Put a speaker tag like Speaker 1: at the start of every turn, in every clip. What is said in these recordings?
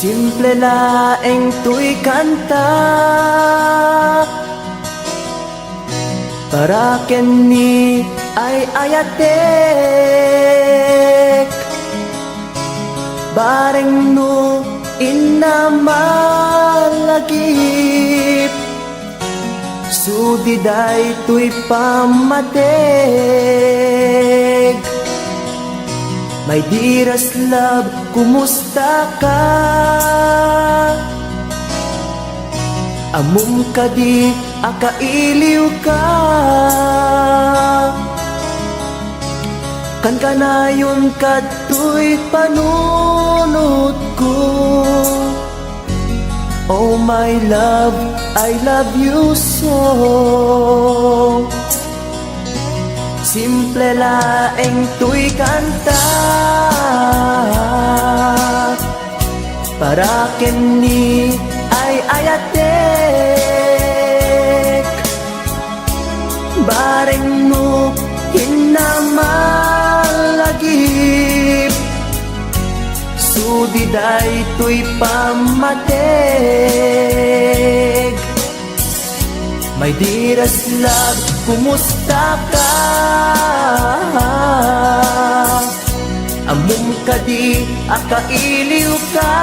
Speaker 1: Simple laeng tuy kanta para kenni ay ayatek bareng no inamalagip sudiday tuy pamateg. My dearest love, kumusta ka? Amum ka di, akailiw ka. Kan kanayon kato'y panunod ko. Oh my love, I love you so. Simple laeng tuy kanta para kenni ay ayatek bareng no hinamalagip sudiday tuy pamateg. My dearest love, kumusta ka? Amum ka di, akailiw ka.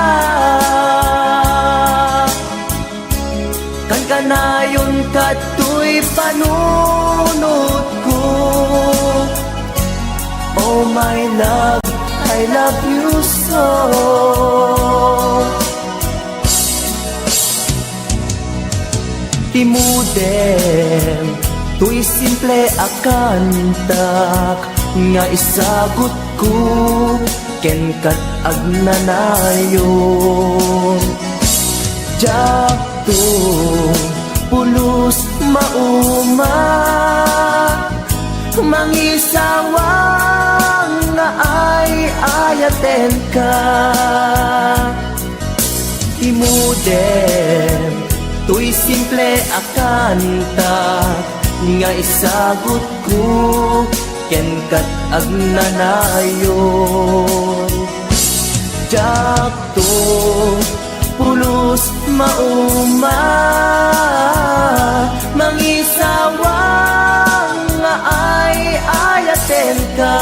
Speaker 1: Kan kanayon kato'y panunod ko. Oh my love, I love you so. Timudem, tuy simple akantak nga isagot ko ken kat agnanayon. Jakto pulos mauma mangisawang nga ay ayaten ka. Timudem, tuy simple akanta nga isagot ko ken kat agnanayon. Jakto pulos mauma mangisawang nga ay ayaten ka.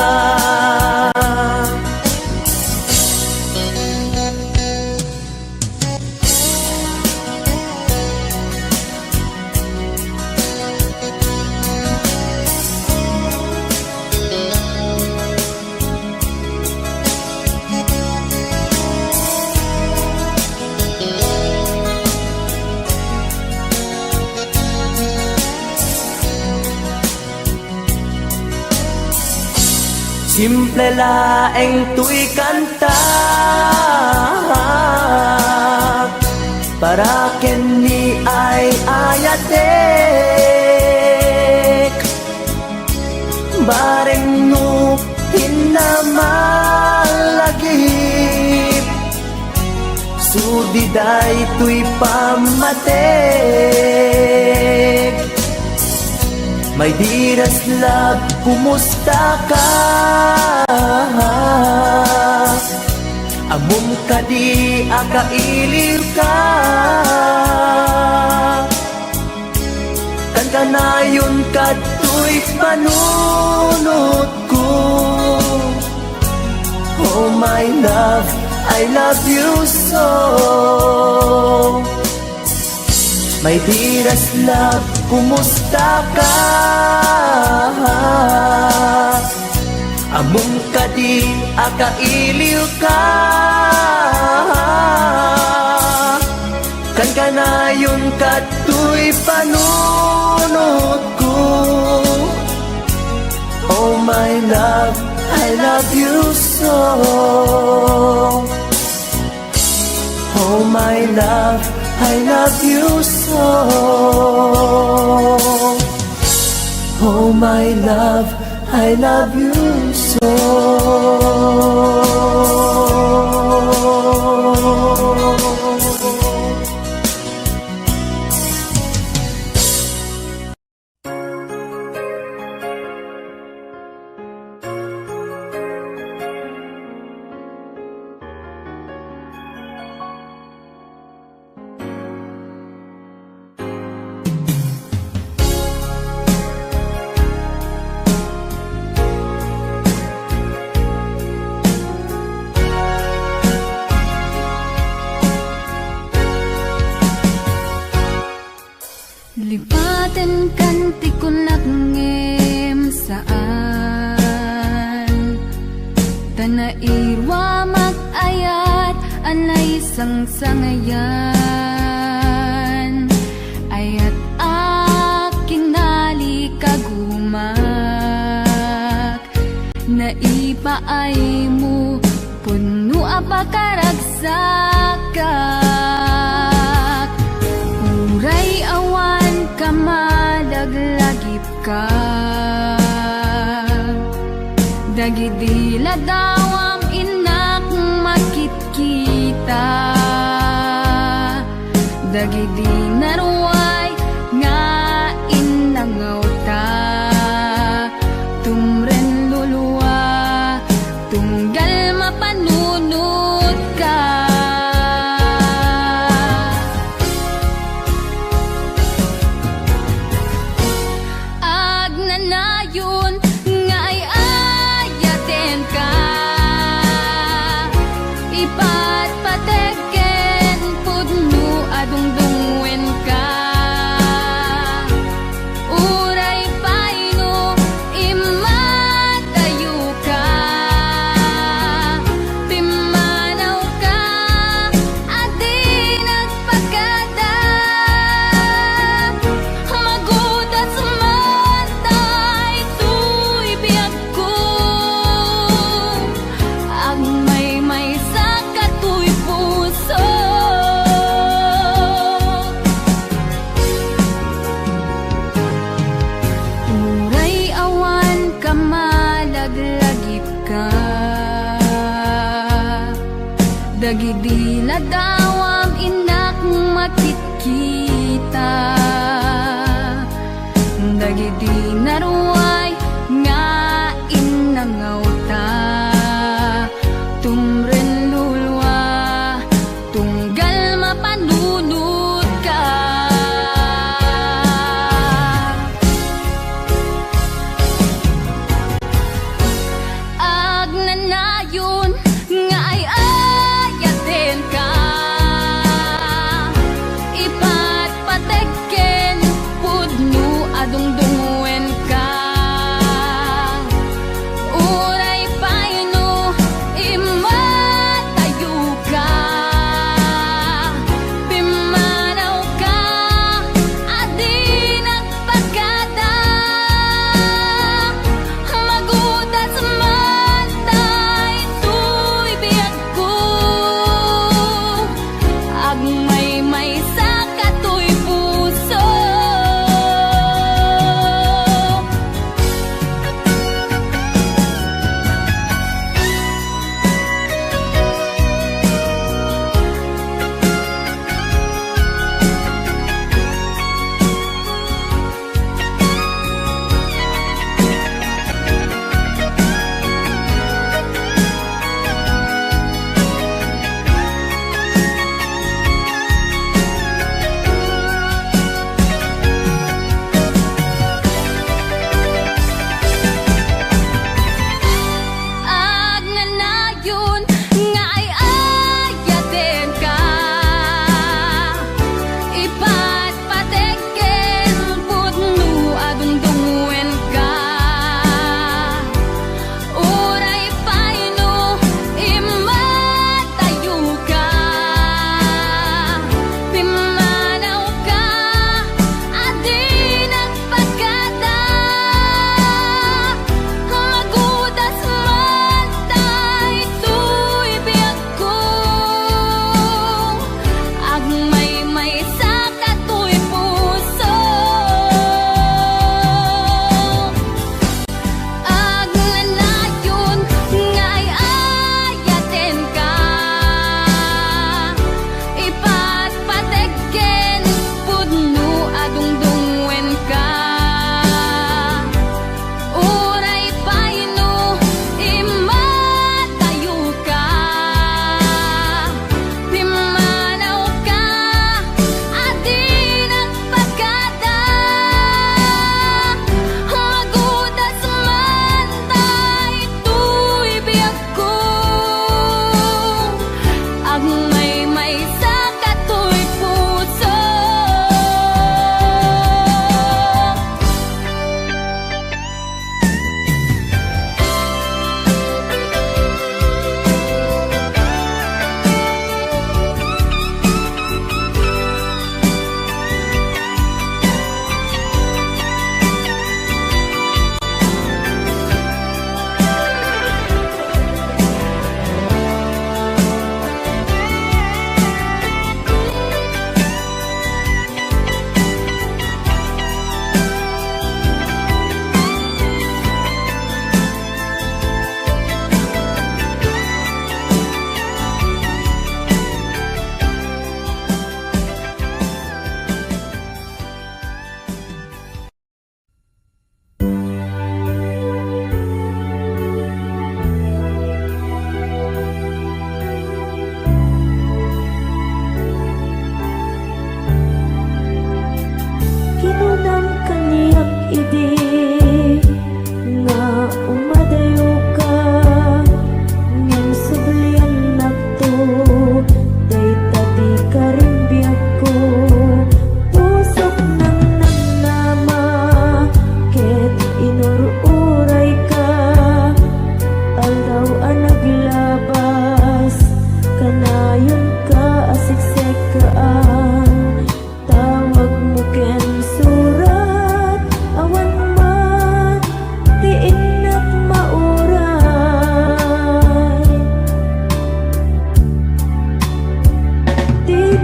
Speaker 1: Simple laeng tuy kanta para kenni ay ayatek bareng no hinamalagip sudiday tuy pamateg. My dearest love, kumusta ka? Amum ka di, akailiw ka. Kan kanayon kato'y panunod ko. Oh my love, I love you so. My dearest love, kumusta ka? Amum ka di, akailiw ka. Kan kanayon kato'y panunod ko. Oh my love, I love you so. Oh my love, I love you so. Oh my love, I love you so.
Speaker 2: Lipaten kan ti kunakngem saan Tanairwa mag-ayat anay sang-sangayan Ayat aking nalikagumak Naipaay mo puno apakaragsakak Uray awan ka malaglagip ka Dagidila dawam inak makitkita Dagidi naruay nga inangaw ta Tumren luluwa tunggal mapanunod ka Agnanayon nga ay ayaten ka Ipatpateken pudno adungdungwen ka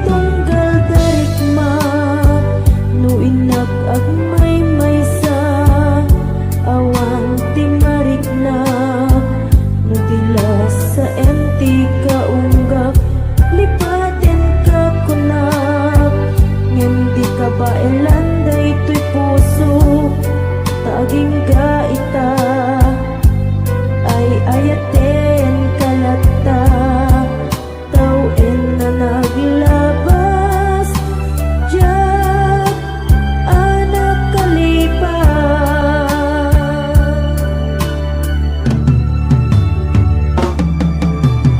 Speaker 3: tunggal darikma no inag-agmay maysa awan ti marikna no dila sa empty kaunggap lipaten ka kunap ngem di ka ba elanday to'y puso taging gaita ay ayaten kalata tawin na naglabas diyan anak kalipas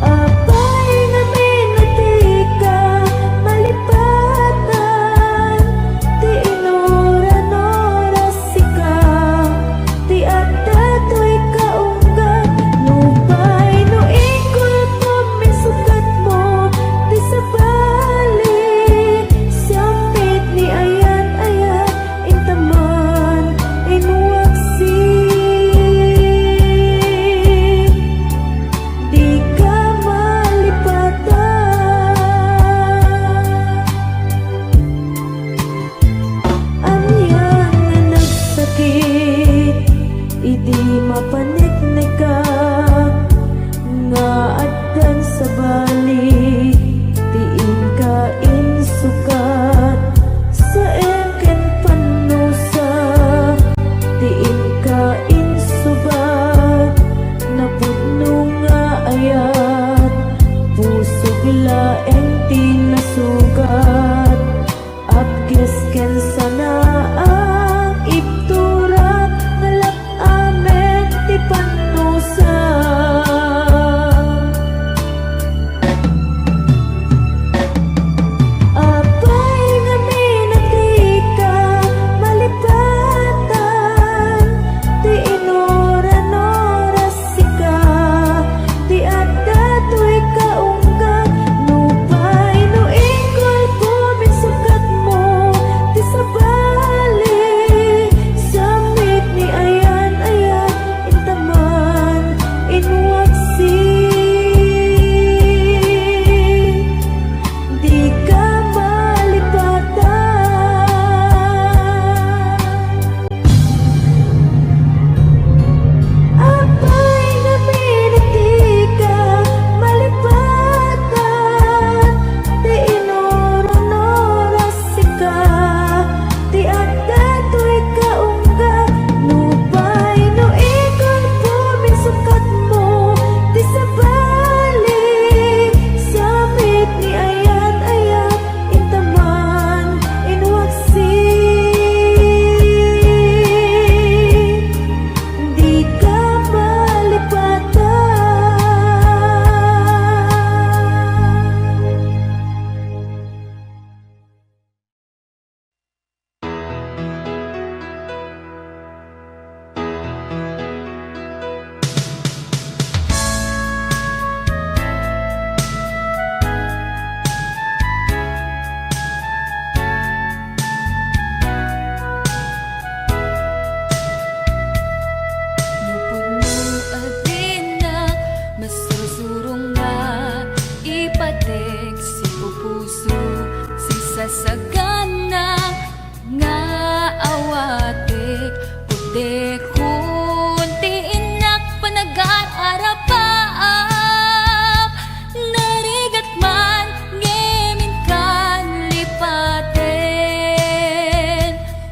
Speaker 3: apay nga minatika malipatan ti inoran-oras sika ti adda to'y kaunggat nupay no ikol po misukat mo ti sabali siyambit ni ayan-ayan intaman inwaksi di ka malipatan anyan nga nagsakit idi mapaniknik ka nga addan sa balik tiin ka insukat sa eken panusa tiin ka insubat napudno nga ayat pusog laeng tinasugat apkes ken sana ang iptura ngalap amen ti panusa apay nga minatika malipatan ti inoran-oras sika ti adda to'y kaunggat nupay no ikol po minsukat mo ti sabali samit ni ayan-ayan intaman inwaksi di ka malipatan apay nga minatika malipatan ti inoran-oras sika ti adda to'y kaunggat nupay no ikol po minsukat mo ti sabali samit ni ayan-ayan intaman inwaksi di ka malipatan Nupuno adina masursurong nga ipatek si pupuso si sasagana nga awatek putek kunti inak panag-aarapaap narigat man ngemin kan lipaten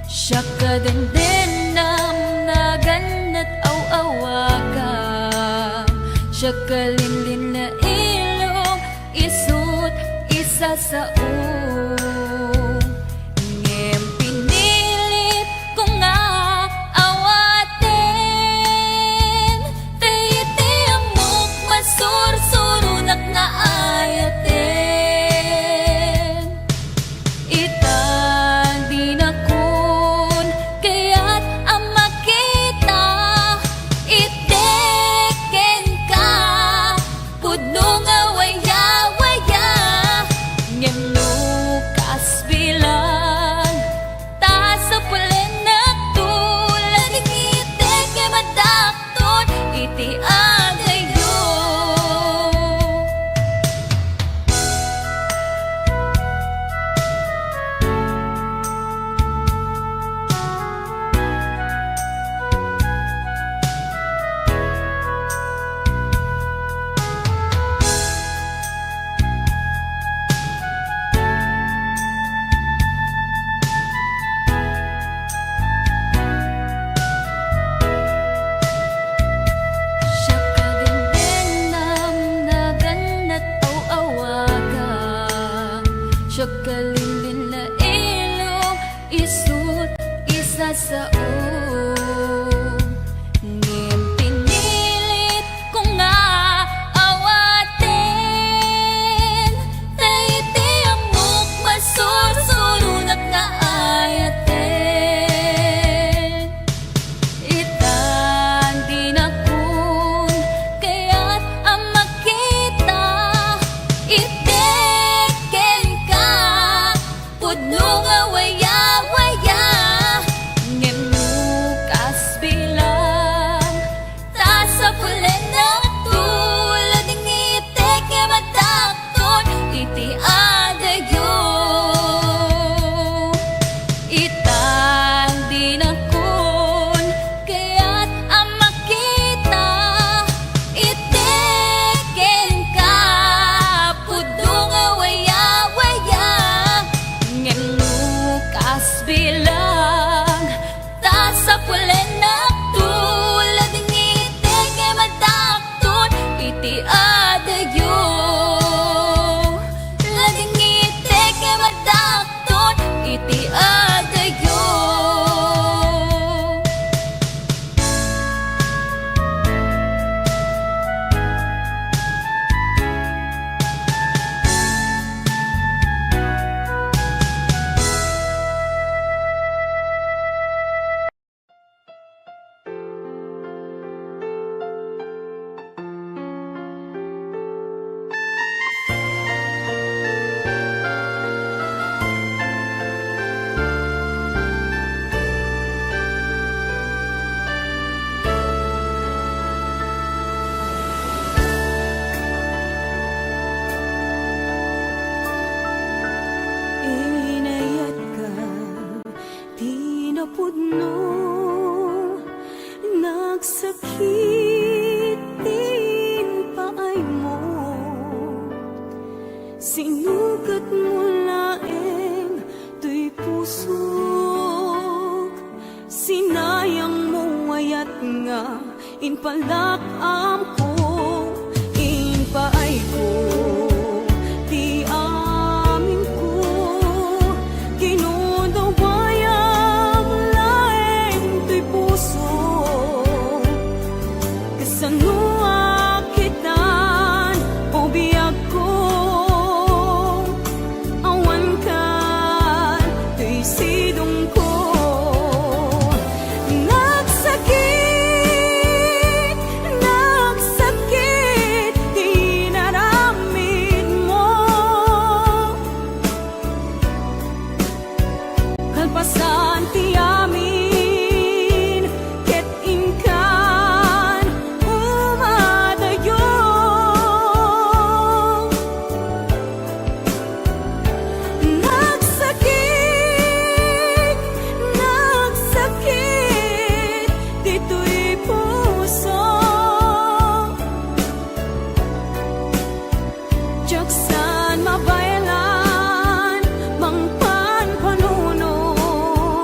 Speaker 3: siya kadendenam naganat aw-awagam siya kalinlin na ilong isut isa sa ngem pinilit ko nga awaten tayiti amok masursurunak nga ayaten itan di na kun kaya't ang makita iteken ka pudno nga waya-waya ngem Lalilin na ilong isut isa sa ngem pinilit ko nga awatin taiti amok masursurunat nga ayaten itan dinakun kaya't ang makita iteken ka pudno nga waya-waya ngem lukas bilang ta sa pulen na tulad ng itek nga matakton iti adayo itang dinakon kaya't ang makita iteken ka pudno nga waya-waya ngem lukas bilang ta sa pulen na tulad ng itek nga matakton iti adayo lading itek nga matakton iti adayo.
Speaker 4: Inayat ka, di na pudno, nagsakit din paay mo. Sinukat mo laeng to'y pusok, sinayang mo ayat nga, inpalakam ko, inpaay ko. Di amin ko kinudawayang laeng to'y puso kasano akitan o biyag ko awan kan to'y sidong ko nagsakit di naramid mo kalpasan ti amin ket inkan umadayo nagsakit dito'y puso jaksan mabaylan mangpan panunot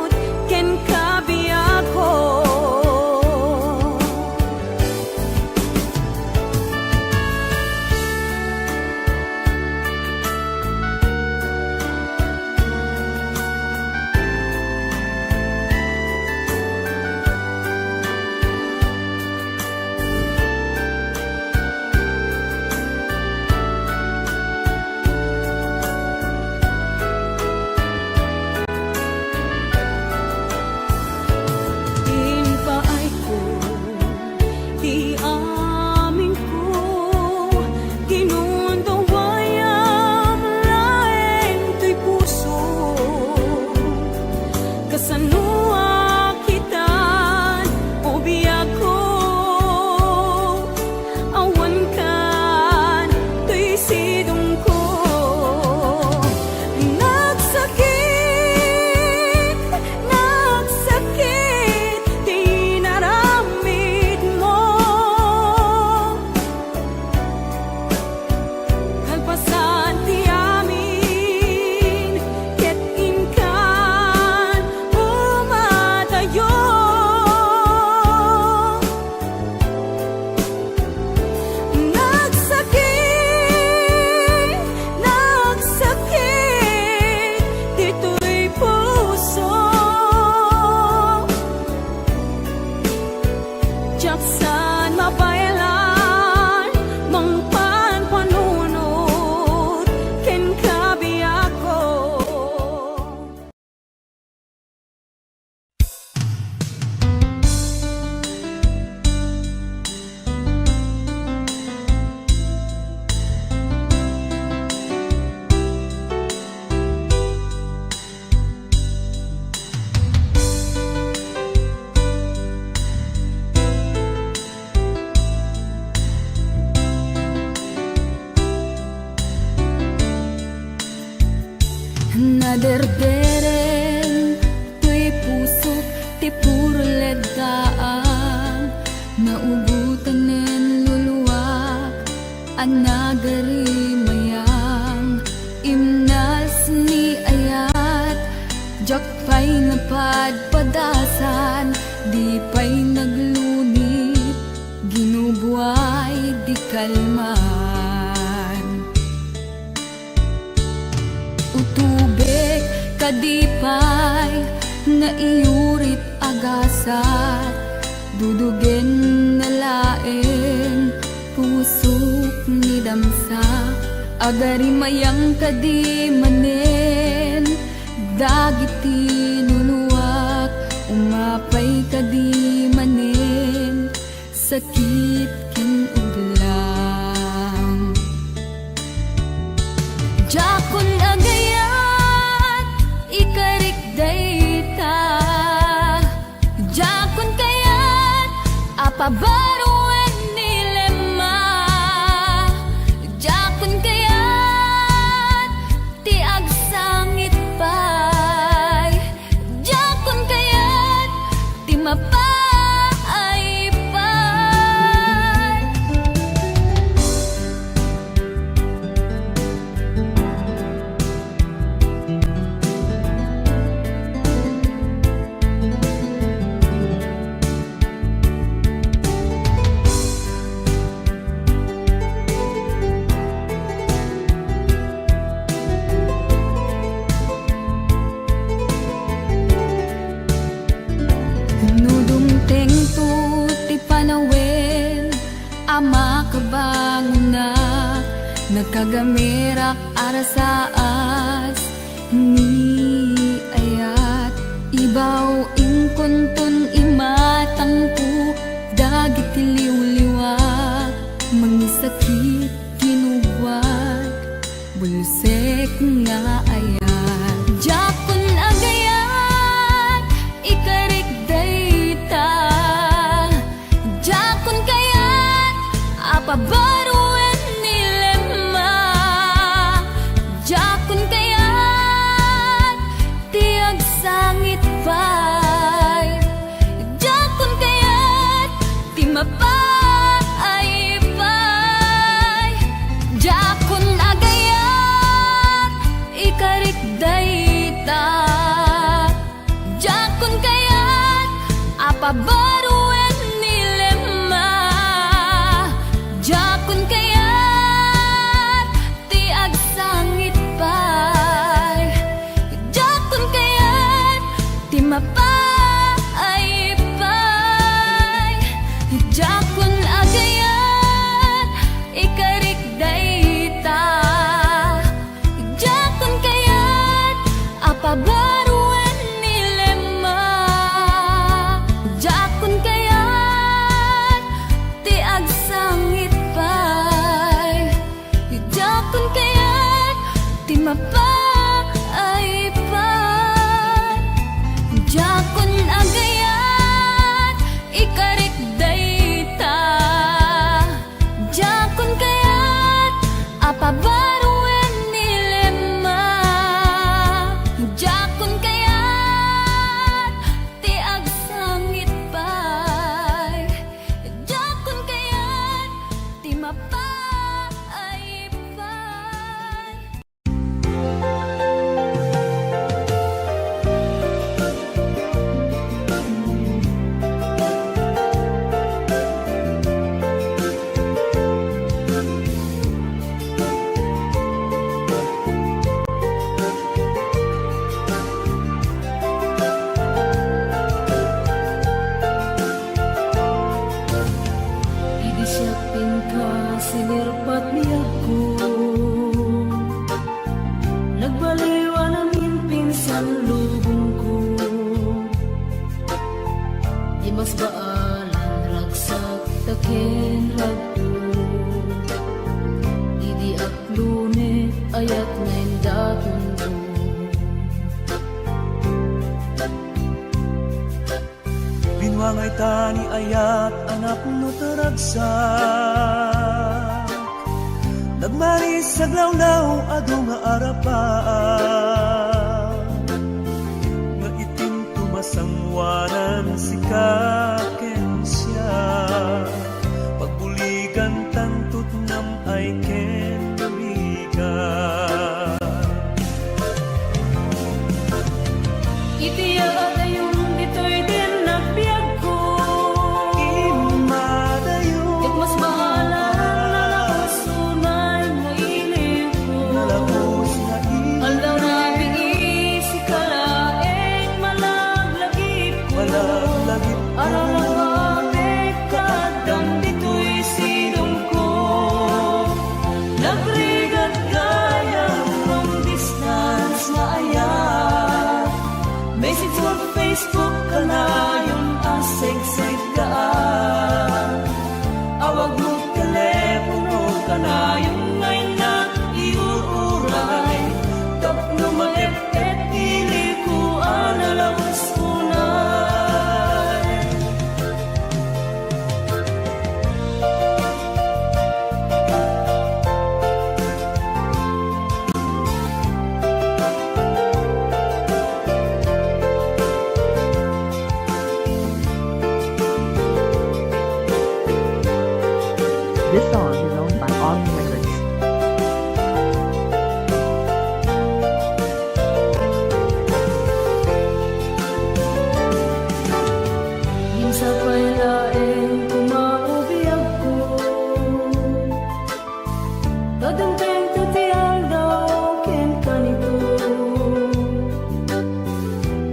Speaker 2: Naderderen tuy pusok ti puro leddaang naubutan nen luluwak anagari mayang imnas ni ayat jak pa'y napadpadasan di pa'y naglunit ginubuay di kalman utubek kadipay na iyurit agasat dudugen na laeng pusok ni damsa agari mayang kadi manen dagiti nuluwak umapay kadi manen sakit ken uglang jakon agayat ikarik dayta jakon kayat apabaruan nilema jakon kayat ti agsangit pay jakon kayat ti mapay pay nudumteng tu ti panawen ama kabangon na nagkagamirak arasaas ni ayat ibaw ingkuntun imatangpo dagiti liwliwak mangisakit kinuwat bulsek nga ayat jakon agayat ikarik dayta jakon kayat apabaruan nilema jakon kayat ti agsangit pay jakon kayat ti mapay pay jakon agayat ikarik dayta jakon kayat apabaruan nilema jakon kayat ti agsangit pay jakon kayat ti mapay pay jakon agayat ikarik dayta jakon kayat apabaruan nilema jakon kayat ti agsangit pay jakon kayat ti mapay pay jakon agayat ikarik dayta jakon kayat apabaruan nilema jakon kayat ti agsangit pay jakon kayat ti mapay pay idisipin ka sinirpat niya ko nagbaliwa namin pinsan lubong ko di mas baalan ragsak taken ragdo idi aklune ayat ngayon daton ko
Speaker 1: Binwangay tani ayat anak no taragsak nagmaris sa glawlaw adu nga arapaan
Speaker 4: Itiya dayon ditoy din nagbiag ko.
Speaker 1: Imadayon
Speaker 4: Ket mas maalam na nakasunay nga ilig ko.
Speaker 1: Nalapos na
Speaker 4: Aldaw na bigi si kalaeng malaglagip ko.
Speaker 1: Malaglagip ko.
Speaker 4: Aralangapit kadam ditoy silong ko. Nagrigat gaya long distance na ayat. Message mo Facebook ka na yung asig-sig ka. Awag mo telepono ka na yung ngay na iuuray. Tapno maep-et ili ko analawas unay.
Speaker 5: This song is owned by Autumn Records.
Speaker 4: Minsan pa'y laeng kumaubiyag ko. Dadanteng tutiyang daw ken kanito.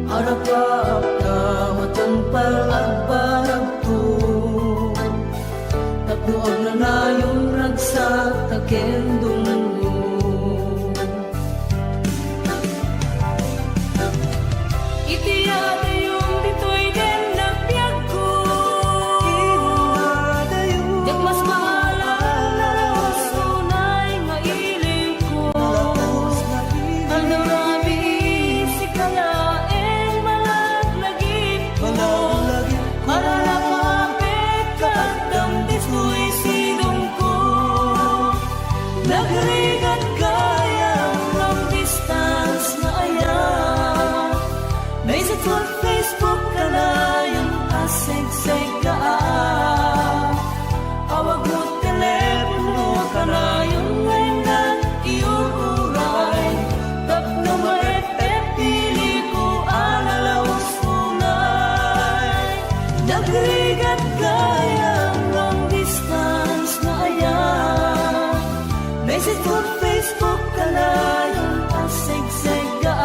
Speaker 1: Harap-harap na matampal at barag to.
Speaker 4: Tapnoag na na yung ragsak takendong mo. Itiyada yung ditoy din nagbiag ko.
Speaker 1: Imadayon
Speaker 4: Ket mas maalam na sunay nga ilig ko.
Speaker 1: Nalapos na
Speaker 4: Aldaw na bigi si kalaeng malaglagip ko.
Speaker 1: Malaglagip ko.
Speaker 4: Malalapapit kadam ditoy silong ko. Nagrigat gaya long distance na ayat. May sa tuwag Facebook ka na yung asig-sig ka. Awag mo telepono ka na yung ngay na iuuray. Tapno maep-et pili ko analawas unay. Nagrigat gaya long distance na ayat. Message mo Facebook ka na yung asig-sig ka.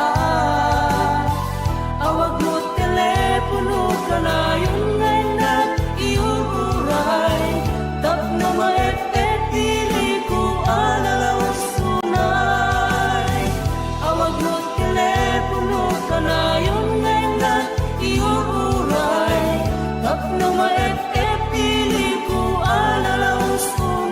Speaker 4: Awag mo telepono ka na yung ngay na iuuray. Tapno maep-et pili ko analawas unay. Awag mo telepono ka na yung ngay na iuuray. Tapno maep-et pili ko analawas unay.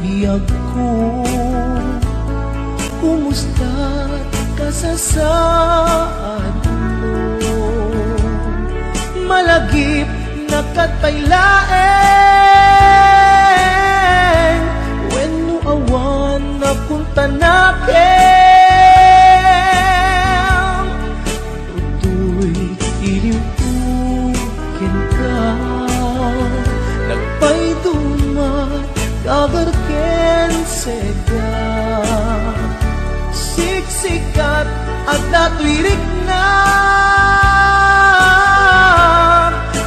Speaker 1: biyag ko. Kumusta ka sa saan mo? Malagip na katpailaeng when no awan na punta nakin. Tutoy iliwukin ka nagpay dumat kagarken seda siksikat at natuirik na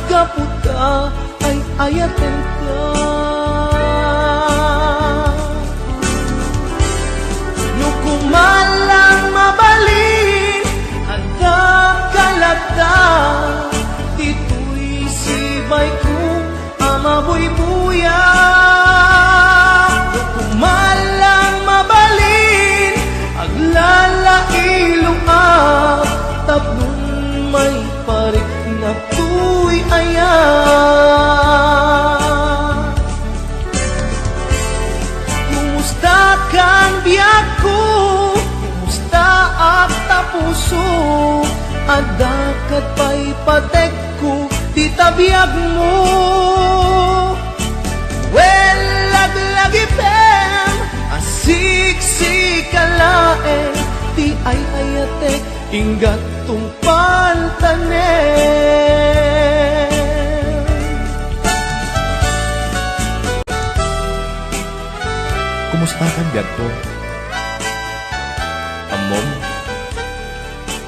Speaker 1: kaputa ay ayaten ka. Nukumalang mabalik tabiyag mo. Well, laglagi pem, asiksisikalae, ti ay ayate, ingat tungpal tanem.
Speaker 6: Kumusta kan biyag ko? Amom,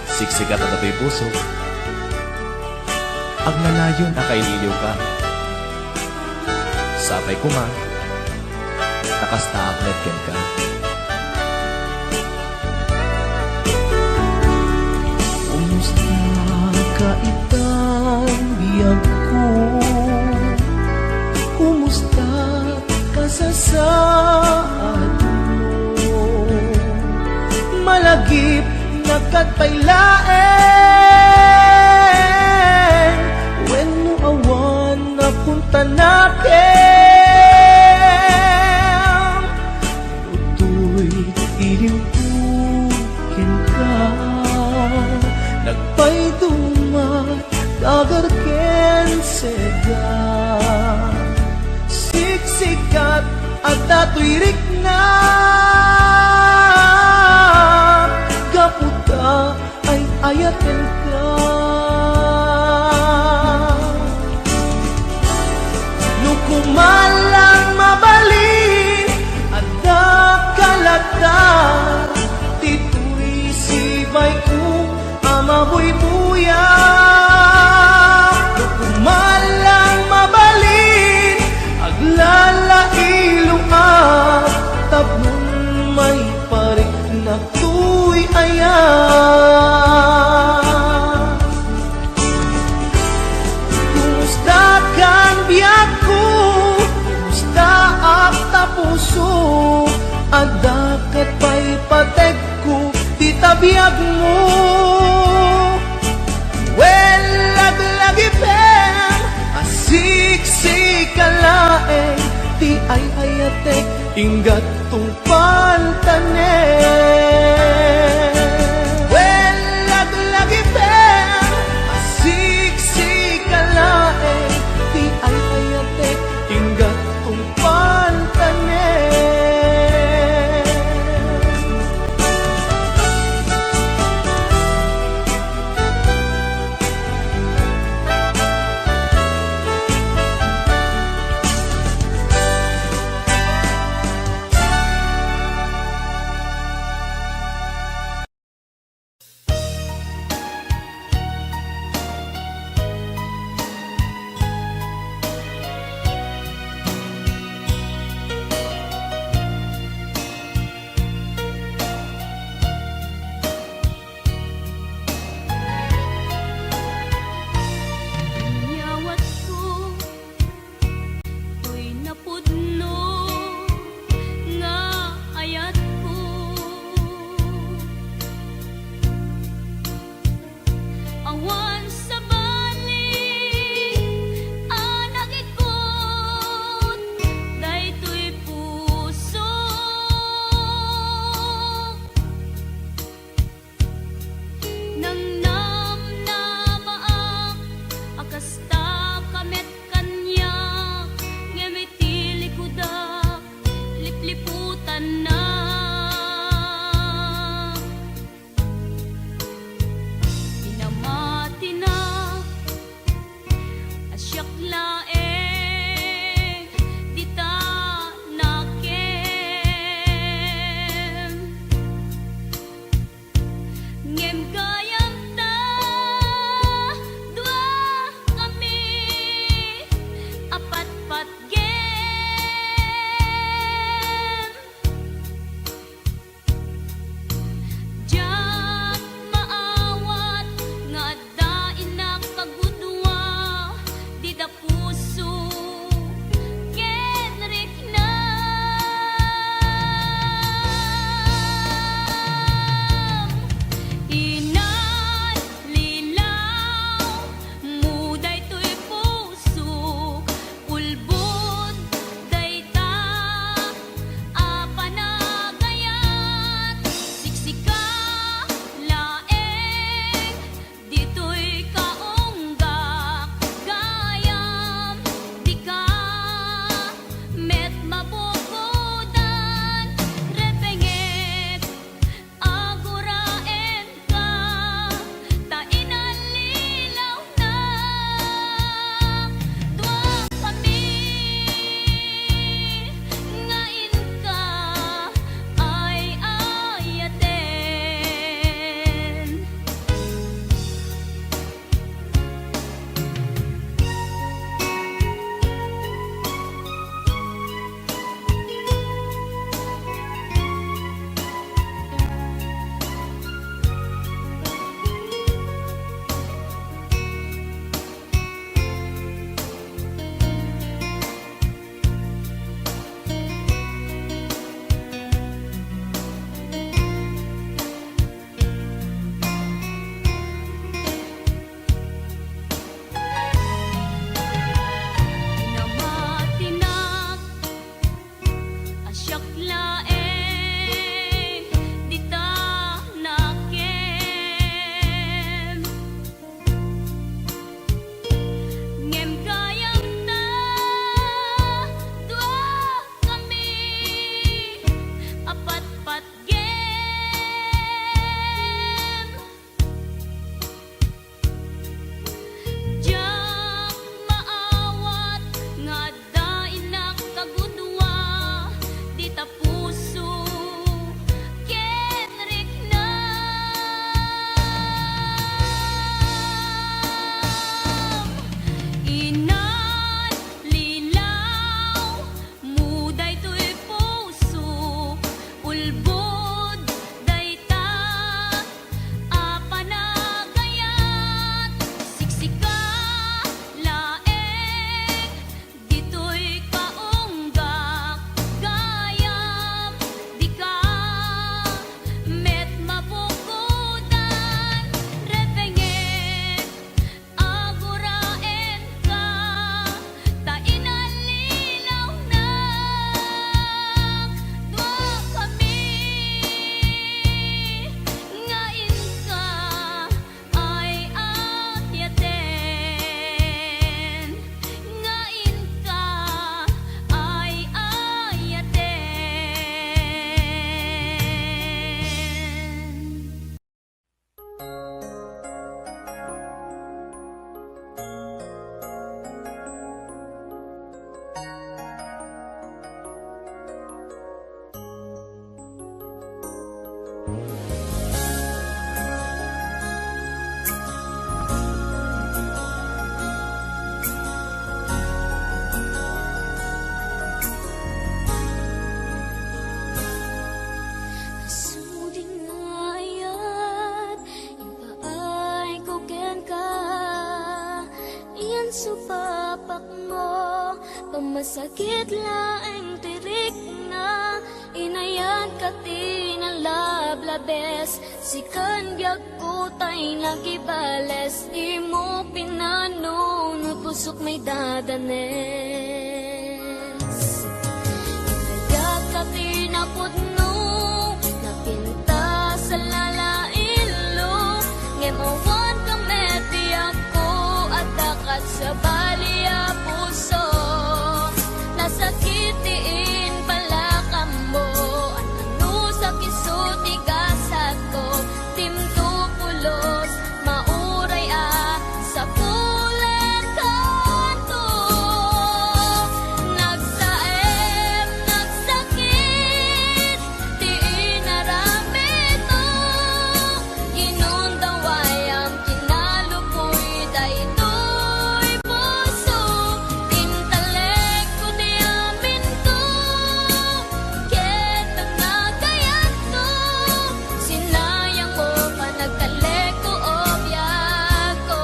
Speaker 6: siksikat at ito'y puso. Agnalayon akaililiw ka. Sapay ko ma, nakasta aklet ken ka.
Speaker 1: Kumusta ka itang biyag ko? Kumusta ka sa saad mo? Malagip nagkatpailaen, when mo awan na punta nakin. Lutoy ilimpukin ka, nagpaydumat dagarken sega. Siksikat at datuirik na, kaputa ay ayaten ka. Nukumalang mabalin at nakalatar, titu'i sibay ko amaboy buya. Nukumalang mabalin aglalailuan, tapnon may parik na tuy ayan. Kumusta kan biyak ko? Kumusta ak tapuso? Adakat pa'y patek ko, di tabiyag mo. Well, laglagi pem, asiksisikalae, ti ay ayate, ingat tungpal tanem. Well, laglagi pem, asiksisikalae, ti ay ayate, ingat tungpal tanem.
Speaker 3: Pamasakit laeng tirik na inayan ka tinalablabes. Sikan biyak ko tay nagibales. Di mo pinano no pusok may dadanes. Inayan ka tinapudno napinta sa lalailo. Ngemawan ka meti ako at dakat sa baliya puso. Nasakitiin pala ka mo. Ano sa kisuti gasat ko. Timto pulos mauray sa pulen kanto. Nagsaem, nagsakit, di inaramit mo. Inundaway ang kinalupoy daytoy puso. Intelekto di amin to, ket nagkayat to. Sinayang mo pa nagkaleko o biyak ko.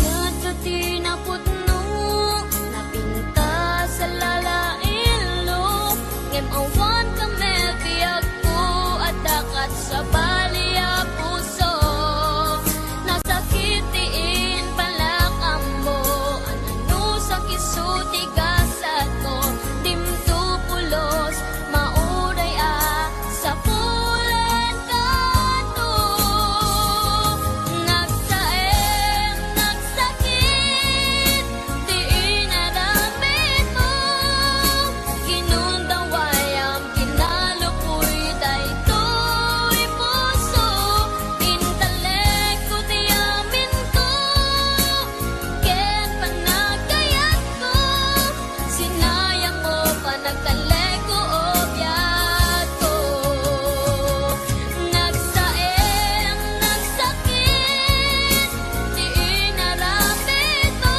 Speaker 3: Yan ka tinapudno, napinta sa lalailo. Ngem awan ka mebiyag ko at dakat sa baliya puso. Nasakitiin pala ka mo, ano sa kisuti gasat ko. Dimto pulos, mauray sa pulen kanto. Nagsaem, nagsakit, di inaramit mo. Ginundaway ang kinalupoy daytoy puso. Intelekto di amin to, ket panagkayat ko. Sinayang mo pa nagkaleko o biyak ko. Nagsaem, nagsakit, di inaramit mo.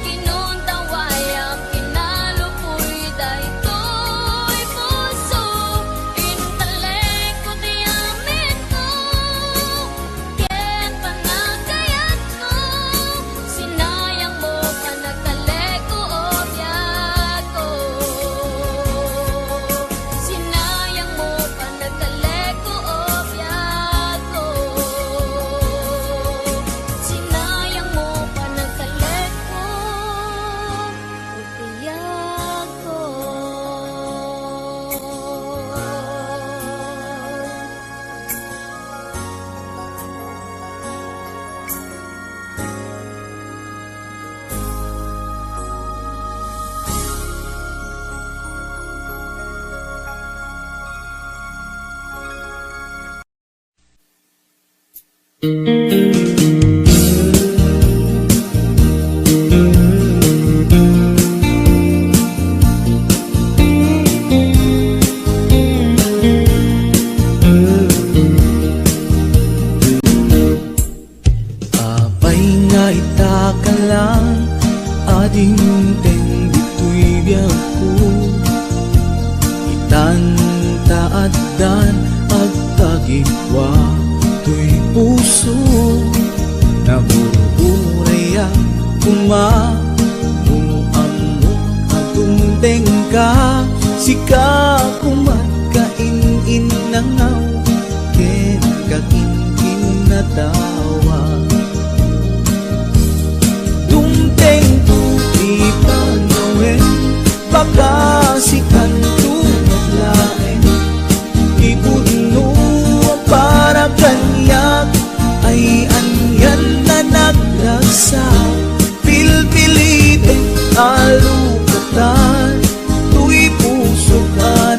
Speaker 3: Ginundaway ang kinalupoy daytoy puso. Intelekto di amin to, ket panagkayat ko. Sinayang mo pa nagkaleko o biyak ko. Sinayang mo pa nagkaleko o biyak ko. Sinayang mo pa nagkaleko o biyak ko.
Speaker 1: Abay nga itaka lang, ading teng dito'y biyak ko. Itantaadan at tagipwa to'y puso. Nabuburay ang kumamuamu agumteng ka. Sika kumatkain nangaw, ken kakinkin na tawa. Dumteng tuti panawin, baka sikan tunat lain. Ibudno para kanyak, ay anyan na naglasa. Pilpilite alukatan, tuy puso ka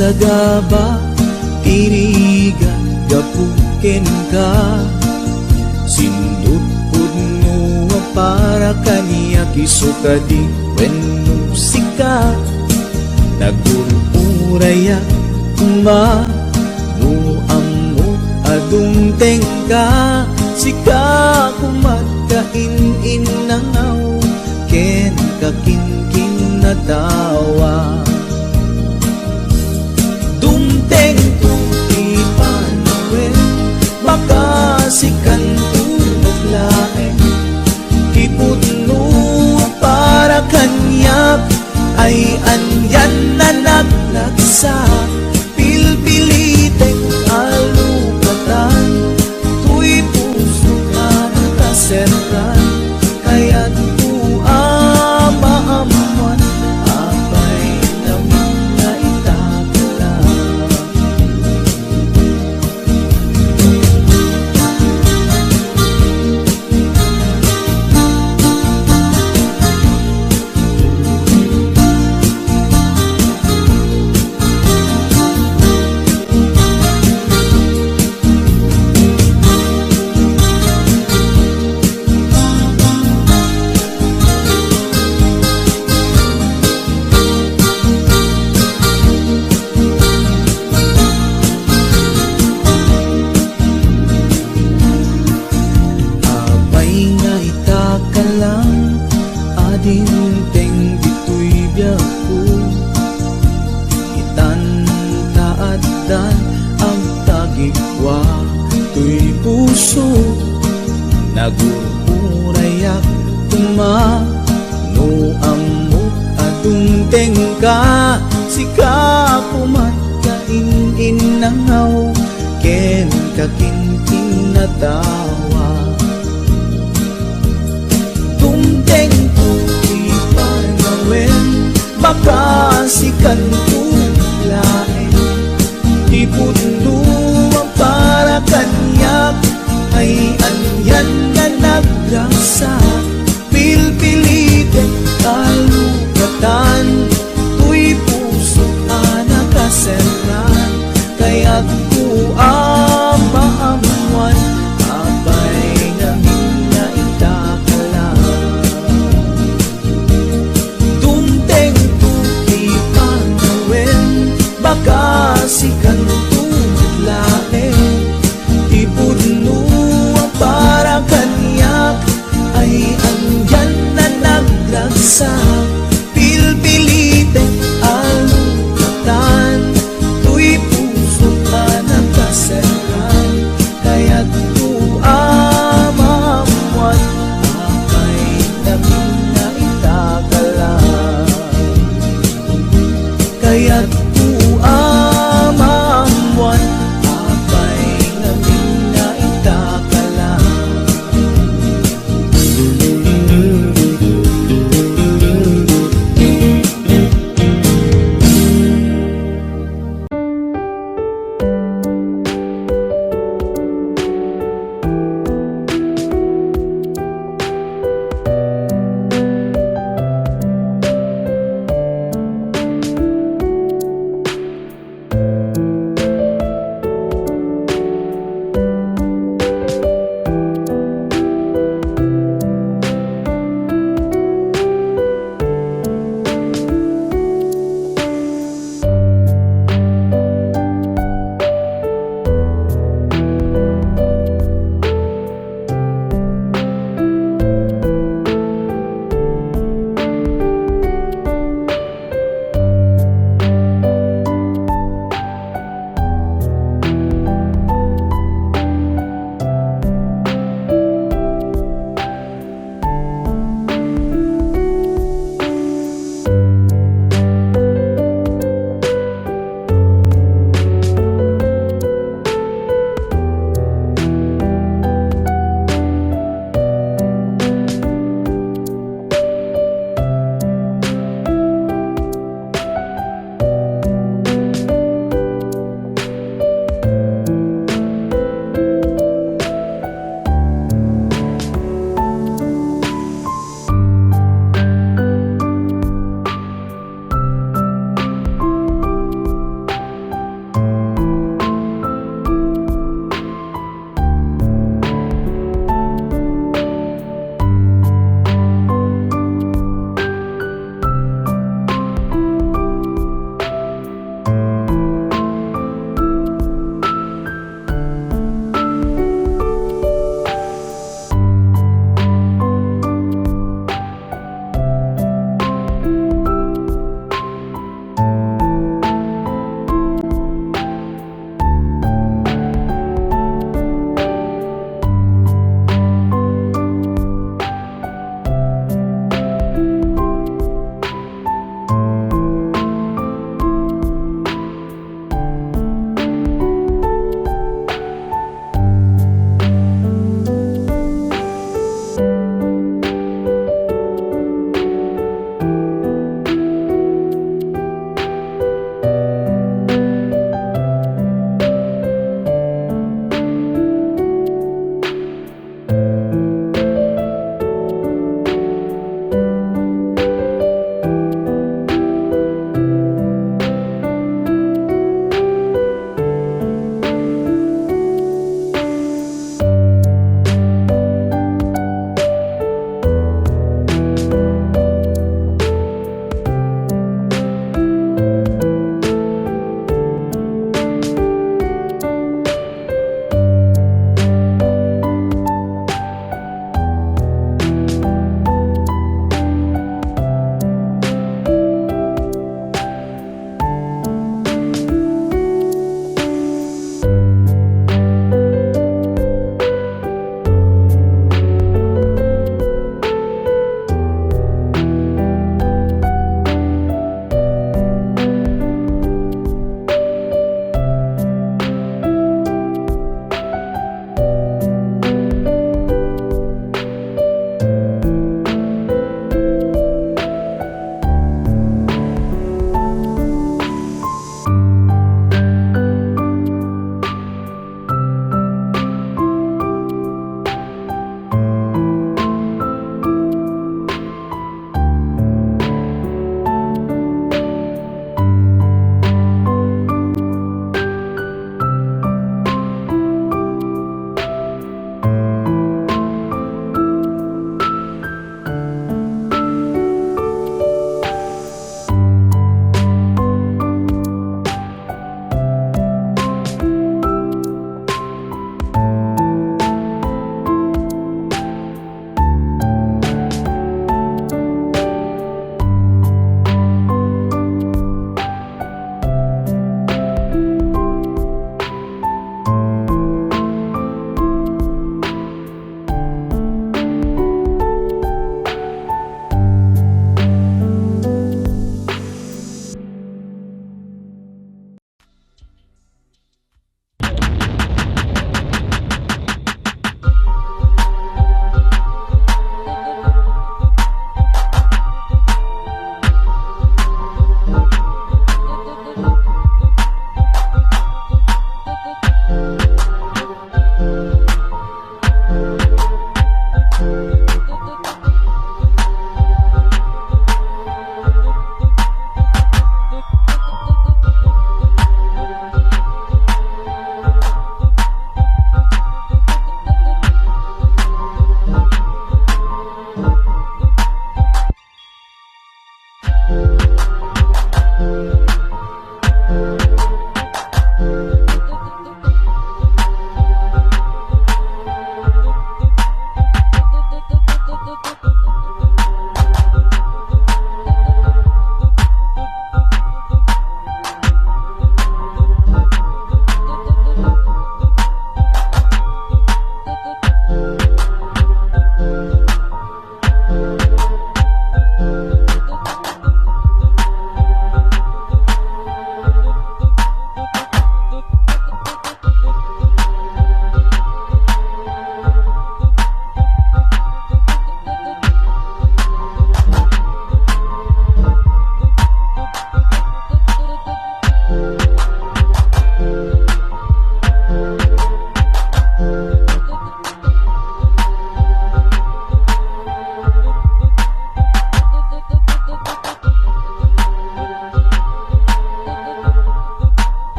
Speaker 1: sagaba tiriga gapuken ka sindut pudno para kaniya kisuka di wenno sika nagururaya ma no amot adung tengka sika kumagkain nangaw ken kakinkin na tawa dumteng tuti panawen makasikan tulog laeng kiputno para kanyak ay anyan na naglagsa pilpilitek alukatan tuy puso ka nakaserran kaya't maamwan apay naman na itakala adinteng dito'y biyaku itan taaddan ang tagikwa to'y puso nagururayak tuma no amot adung tengka sika pumat kain nangaw ken kakinkin na tawa tumteng tuti panawen makasikan tulaen iputno